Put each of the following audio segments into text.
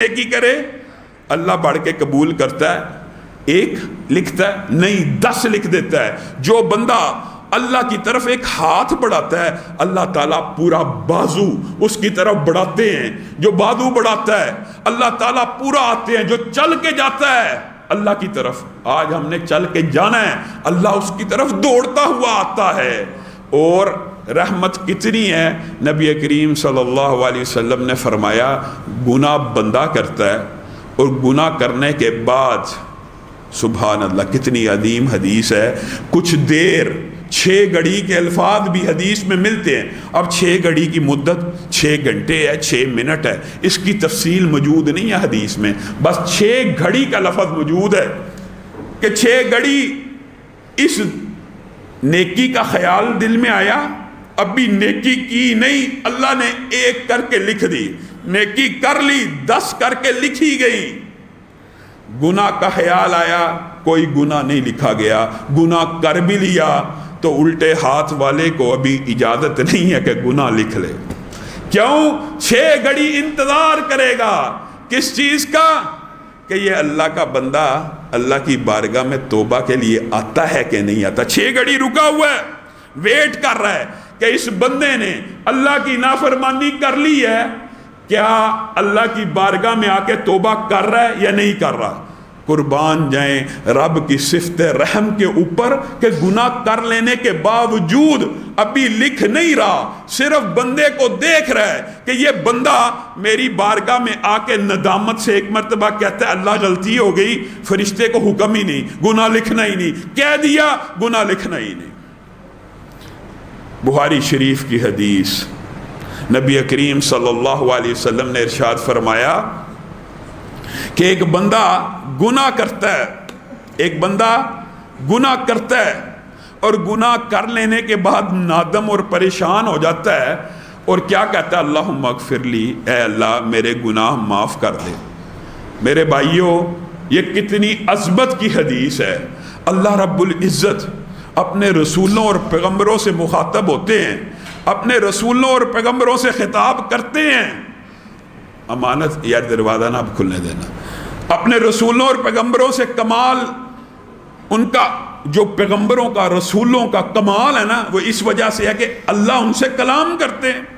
नेकी करे अल्लाह बढ़ के कबूल करता है, एक लिखता है नहीं 10 लिख देता है। जो बंदा अल्लाह की तरफ एक हाथ बढ़ाता है अल्लाह ताला पूरा बाजू उसकी तरफ बढ़ाते हैं। जो बाजू बढ़ाता है अल्लाह ताला पूरा आते हैं। जो चल के जाता है अल्लाह की तरफ, आज हमने चल के जाना है, अल्लाह उसकी तरफ दौड़ता हुआ आता है। और रहमत कितनी है, नबी करीम सल्लल्लाहु अलैहि वसल्लम ने फरमाया गुनाह बंदा करता है और गुनाह करने के बाद, सुभान अल्लाह कितनी अदीम हदीस है, कुछ देर 6 घड़ी के अल्फाज भी हदीस में मिलते हैं। अब 6 घड़ी की मुद्दत 6 घंटे है, 6 मिनट है, इसकी तफसील मौजूद नहीं है हदीस में, बस 6 घड़ी का लफ्ज़ मौजूद है कि 6 घड़ी इस नेकी का ख्याल दिल में आया, अभी नेकी की नहीं, अल्लाह ने 1 करके लिख दी, नेकी कर ली 10 करके लिखी गई। गुनाह का ख्याल आया, कोई गुनाह नहीं लिखा गया, गुनाह कर भी लिया तो उल्टे हाथ वाले को अभी इजाजत नहीं है कि गुनाह लिख ले। क्यों? 6 घड़ी इंतजार करेगा, किस चीज का? कि ये अल्लाह का बंदा अल्लाह की बारगाह में तौबा के लिए आता है कि नहीं आता। 6 घड़ी रुका हुआ है, वेट कर रहा है कि इस बंदे ने अल्लाह की नाफरमानी कर ली है, क्या अल्लाह की बारगाह में आके तौबा कर रहा है या नहीं कर रहा। कुर्बान जाएं रब की सिफ्त रहम के ऊपर कि गुनाह कर लेने के बावजूद अभी लिख नहीं रहा, सिर्फ बंदे को देख रहा है कि ये बंदा मेरी बारगाह में आके नदामत से एक मरतबा कहता है अल्लाह गलती हो गई, फरिश्ते को हुक्म ही नहीं, गुनाह लिखना ही नहीं, कह दिया गुनाह लिखना ही नहीं। बुखारी शरीफ की हदीस, नबी करीम सल्लल्लाहु अलैहि वसल्लम ने इरशाद फरमाया कि एक बंदा गुनाह करता है, एक बंदा गुनाह करता है और गुनाह कर लेने के बाद नादम और परेशान हो जाता है और क्या कहता है, अल्लाहुम्मा अग़फ़िरली, ऐ अल्लाह मेरे गुनाह माफ़ कर दे। मेरे भाइयों, ये कितनी अज़मत की हदीस है। अल्लाह रब्बुल इज़्ज़त अपने रसूलों और पैगम्बरों से मुखातब होते हैं, अपने रसूलों और पैगम्बरों से खिताब करते हैं। अमानत या दरवाज़ा ना खुलने देना। अपने रसूलों और पैगम्बरों से कमाल, उनका जो पैगम्बरों का रसूलों का कमाल है ना, वो इस वजह से है कि अल्लाह उनसे कलाम करते हैं।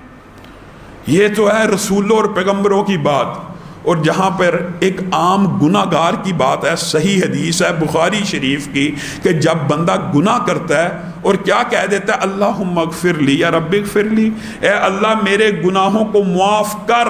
ये तो है रसूलों और पैगम्बरों की बात। और जहाँ पर एक आम गुनाहगार की बात है, सही हदीस है बुखारी शरीफ की कि जब बंदा गुनाह करता है और क्या कह देता है, अल्लाहुम्मा अग़फ़िरली या रब्बी अग़फ़िरली, ए अल्लाह मेरे गुनाहों को मुआफ़ कर,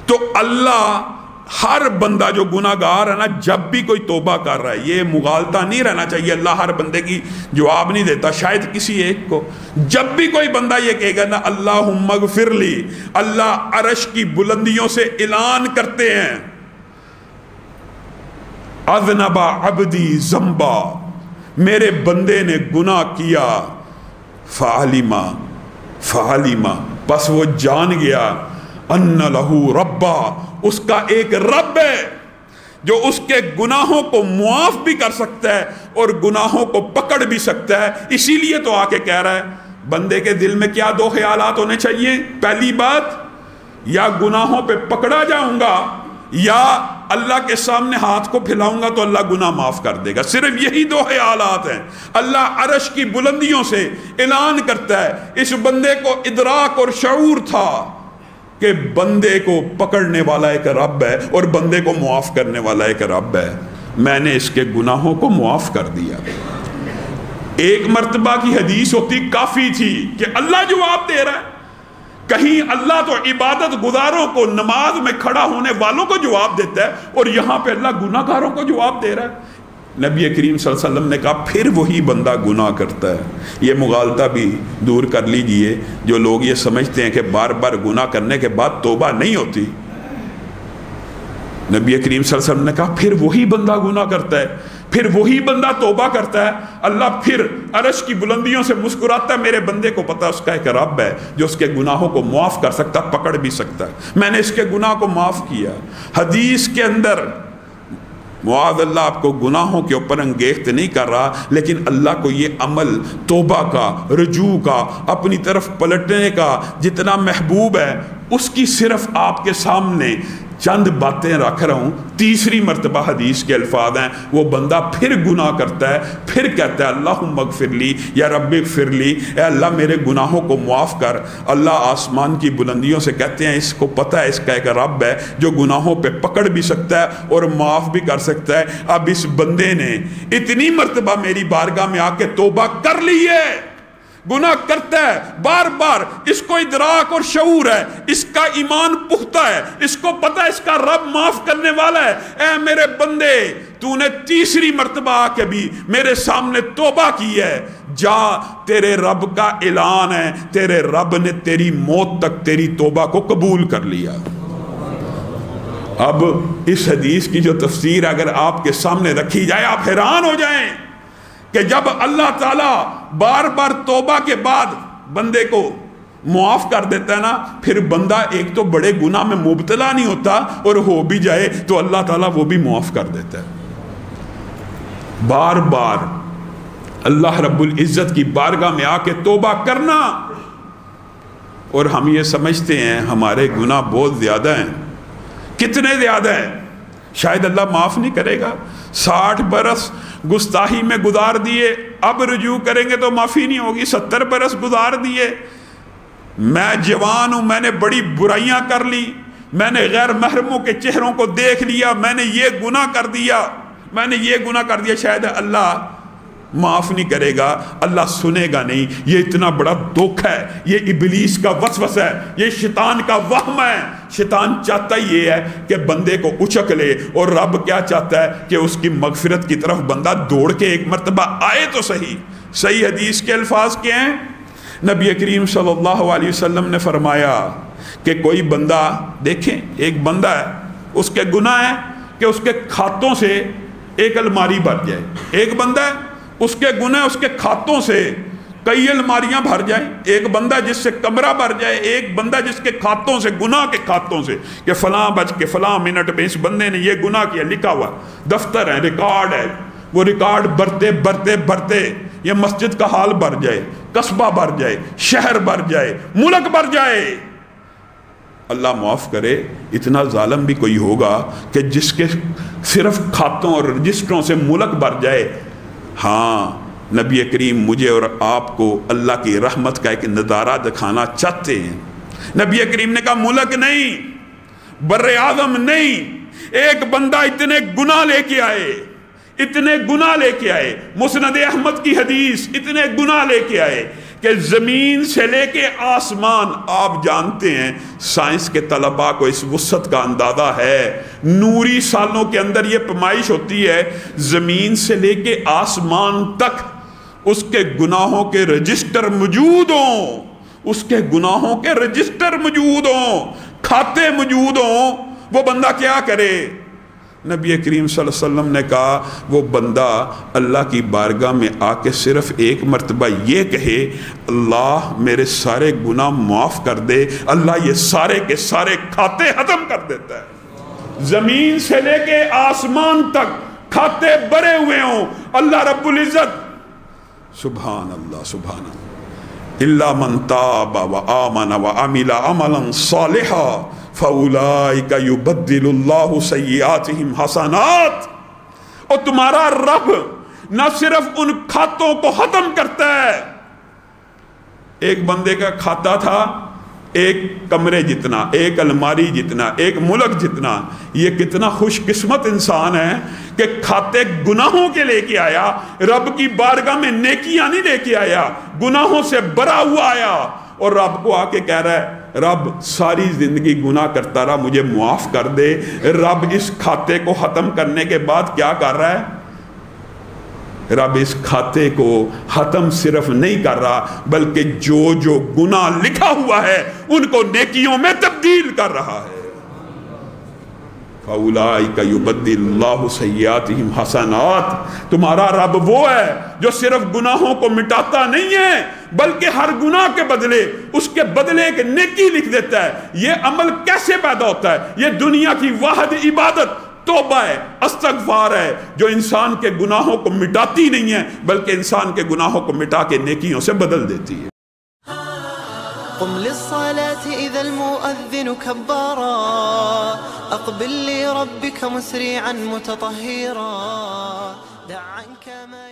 तो अल्लाह हर बंदा जो गुनाहगार है ना, जब भी कोई तौबा कर रहा है, ये मुगालता नहीं रहना चाहिए, अल्लाह हर बंदे की जवाब नहीं देता, शायद किसी एक को, जब भी कोई बंदा ये कहेगा ना अल्लाहुम्मा अग़फ़िरली, अल्लाह अर्श की बुलंदियों से ऐलान करते हैं, अज़नबा अब्दी ज़ंबा, मेरे बंदे ने गुनाह किया, फ़अलिमा फ़अलिमा, बस वो जान गया, अन्ना लहू रब्बा, उसका एक रब है जो उसके गुनाहों को मुआफ भी कर सकता है और गुनाहों को पकड़ भी सकता है। इसीलिए तो आके कह रहा है, बंदे के दिल में क्या 2 ख्यालात होने चाहिए। पहली बात, या गुनाहों पे पकड़ा जाऊंगा या अल्लाह के सामने हाथ को फैलाऊंगा तो अल्लाह गुनाह माफ कर देगा। सिर्फ यही 2 ख्यालात हैं। अल्लाह अर्श की बुलंदियों से ऐलान करता है, इस बंदे को इदराक और शऊर था कि बंदे को पकड़ने वाला एक रब है और बंदे को मुआफ़ करने वाला एक रब है, मैंने इसके गुनाहों को मुआफ़ कर दिया। एक मर्तबा की हदीस होती काफ़ी थी कि अल्लाह जवाब दे रहा है। कहीं अल्लाह तो इबादत गुजारों को, नमाज में खड़ा होने वालों को जवाब देता है और यहाँ पे अल्लाह गुनाहगारों को जवाब दे रहा है। नबी करीम सल्लल्लाहु अलैहि वसल्लम ने कहा फिर वही बंदा गुनाह करता है। ये मुगालता भी दूर कर लीजिए, जो लोग ये समझते हैं कि बार बार गुनाह करने के बाद तौबा नहीं होती। नबी करीम सल्लल्लाहु अलैहि वसल्लम ने कहा फिर वही बंदा गुनाह करता है, फिर वही बंदा तौबा करता है, अल्लाह फिर अर्श की बुलंदियों से मुस्कुराता है, मेरे बंदे को पता उसका एक रब है जो उसके गुनाहों को मुआफ़ कर सकता, पकड़ भी सकता है, मैंने इसके गुनाह को माफ़ किया। हदीस के अंदर मुआज़ अल्लाह आपको गुनाहों के ऊपर अंगेख्त नहीं कर रहा, लेकिन अल्लाह को ये अमल तौबा का, रजू का, अपनी तरफ पलटने का जितना महबूब है, उसकी सिर्फ आपके सामने چند باتیں رکھ رہا ہوں، تیسری مرتبہ حدیث کے الفاظ ہیں، وہ بندہ پھر گناہ کرتا ہے، پھر کہتا ہے اللہم اغفر لی یا رب اغفر لی، اے اللہ میرے گناہوں کو معاف کر۔ اللہ آسمان کی بلندیوں سے کہتے ہیں اس کو پتہ ہے اس کا ایک رب ہے جو گناہوں پہ پکڑ بھی سکتا ہے اور معاف بھی کر سکتا ہے۔ اب اس بندے نے اتنی مرتبہ میری بارگاہ میں آ کے توبہ کر لی ہے، گناہ کرتا ہے بار بار، اس کو ادراک اور شعور ہے، اس کا ایمان پختہ ہے، اس کو پتہ ہے اس کا رب معاف کرنے والا ہے۔ اے میرے بندے، تو نے تیسری مرتبہ آ کے بھی میرے سامنے توبہ کی ہے، جا، تیرے رب کا اعلان ہے، تیرے رب نے تیری موت تک تیری توبہ کو قبول کر لیا۔ اب اس حدیث کی جو تفسیر اگر آپ کے سامنے رکھی جائے آپ حیران ہو جائیں کہ جب اللہ تعالیٰ بار بار توبہ کے بعد بندے کو معاف کر دیتا ہے نا، پھر بندہ ایک تو بڑے گناہ میں مبتلا نہیں ہوتا، اور ہو بھی جائے تو اللہ تعالیٰ وہ بھی معاف کر دیتا ہے۔ بار بار اللہ رب العزت کی بارگاہ میں آ کے توبہ کرنا، اور ہم یہ سمجھتے ہیں ہمارے گناہ بہت زیادہ ہیں۔ کتنے زیادہ ہیں؟ شاید اللہ معاف نہیں کرے گا۔ 60 برس گستاخی میں گزار دیے، اب رجوع کریں گے تو معافی نہیں ہوگی۔ 70 برس گزار دیے، میں جوان ہوں، میں نے بڑی برائیاں کر لی، میں نے غیر محرموں کے چہروں کو دیکھ لیا، میں نے یہ گناہ کر دیا، میں نے یہ گناہ کر دیا، شاید اللہ معاف نہیں کرے گا، اللہ سنے گا نہیں۔ یہ اتنا بڑا دکھ ہے، یہ ابلیس کا وسوسہ ہے، یہ شیطان کا وہم ہے۔ شیطان چاہتا ہی یہ ہے کہ بندے کو اچک لے، اور رب کیا چاہتا ہے کہ اس کی مغفرت کی طرف بندہ دوڑ کے ایک مرتبہ آئے تو صحیح۔ صحیح حدیث کے الفاظ کیا ہیں؟ نبی کریم صلی اللہ علیہ وسلم نے فرمایا کہ کوئی بندہ، دیکھیں ایک بندہ ہے، اس کے گناہ ہے کہ اس کے کھاتوں سے ایک الماری بھر جائے۔ ایک بندہ ہے، اس کے گناہ اس کے کھاتوں سے کئی الماریاں بھر جائیں۔ ایک بندہ جس سے کمرہ بھر جائے، ایک بندہ جس کے کھاتوں سے، گناہ کے کھاتوں سے، کہ فلاں بج کے فلاں منٹ میں اس بندے نے یہ گناہ کیا، لکھا ہوا دفتر ہے، ریکارڈ ہے، وہ ریکارڈ بھرتے بھرتے بھرتے یہ مسجد کا حال بھر جائے، قصبہ بھر جائے، شہر بھر جائے، ملک بھر جائے۔ اللہ معاف کرے، اتنا ظالم بھی کوئی ہوگا کہ جس کے صرف کھاتوں اور رجسٹروں سے ملک بھر جائے؟ ہاں، نبی کریم مجھے اور آپ کو اللہ کی رحمت کا ایک نظارہ دکھانا چاہتے ہیں۔ نبی کریم نے کہا ملک نہیں، بر اعظم نہیں، ایک بندہ اتنے گناہ لے کے آئے، اتنے گناہ لے کے آئے، مسند احمد کی حدیث، اتنے گناہ لے کے آئے کہ زمین سے لے کے آسمان، آپ جانتے ہیں سائنس کے طلباء کو اس وسعت کا اندازہ ہے، نوری سالوں کے اندر یہ پیمائش ہوتی ہے، زمین سے لے کے آسمان تک اس کے گناہوں کے رجسٹر موجود ہوں، اس کے گناہوں کے رجسٹر موجود ہوں، کھاتے موجود ہوں، وہ بندہ کیا کرے؟ نبی کریم صلی اللہ علیہ وسلم نے کہا وہ بندہ اللہ کی بارگاہ میں آ کے صرف ایک مرتبہ یہ کہے اللہ میرے سارے گناہ معاف کر دے، اللہ یہ سارے کے سارے کھاتے ختم کر دیتا ہے۔ زمین سے لے کے آسمان تک کھاتے بھرے ہوئے ہوں، اللہ رب العزت، سبحان اللہ سبحان اللہ، الا من تاب وآمن وعمل عملا صالحا فَأُولَئِكَ يُبَدِّلُ اللَّهُ سَيِّئَاتِهِمْ حَسَنَاتٍ۔ اور تمہارا رب نہ صرف ان کھاتوں کو ختم کرتا ہے، ایک بندے کا کھاتا تھا ایک کمرے جتنا، ایک الماری جتنا، ایک ملک جتنا، یہ کتنا خوش قسمت انسان ہے کہ کھاتے گناہوں کے لے کے آیا، رب کی بارگاہ میں نیکیاں نہیں لے کے آیا، گناہوں سے بھرا ہوا آیا، اور رب کو آ کے کہہ رہا ہے رب ساری زندگی گناہ کرتا رہا، مجھے معاف کر دے۔ رب اس کھاتے کو ختم کرنے کے بعد کیا کر رہا ہے؟ رب اس کھاتے کو ختم صرف نہیں کر رہا بلکہ جو گناہ لکھا ہوا ہے ان کو نیکیوں میں تبدیل کر رہا ہے۔ فَأُولَئِكَ يُبَدِّلُ اللَّهُ سَيِّئَاتِهِمْ حَسَنَاتٍ۔ تمہارا رب وہ ہے جو صرف گناہوں کو مٹاتا نہیں ہے بلکہ ہر گناہ کے بدلے اس کے بدلے ایک نیکی لکھ دیتا ہے۔ یہ عمل کیسے پیدا ہوتا ہے؟ یہ دنیا کی واحد عبادت توبہ ہے، استغفار ہے، جو انسان کے گناہوں کو مٹاتی نہیں ہے بلکہ انسان کے گناہوں کو مٹا کے نیکیوں سے بدل دیتی ہے۔ قم للصلاة إذا المؤذن كبارا أقبل لربك مسرعا متطهرا دع عنك ما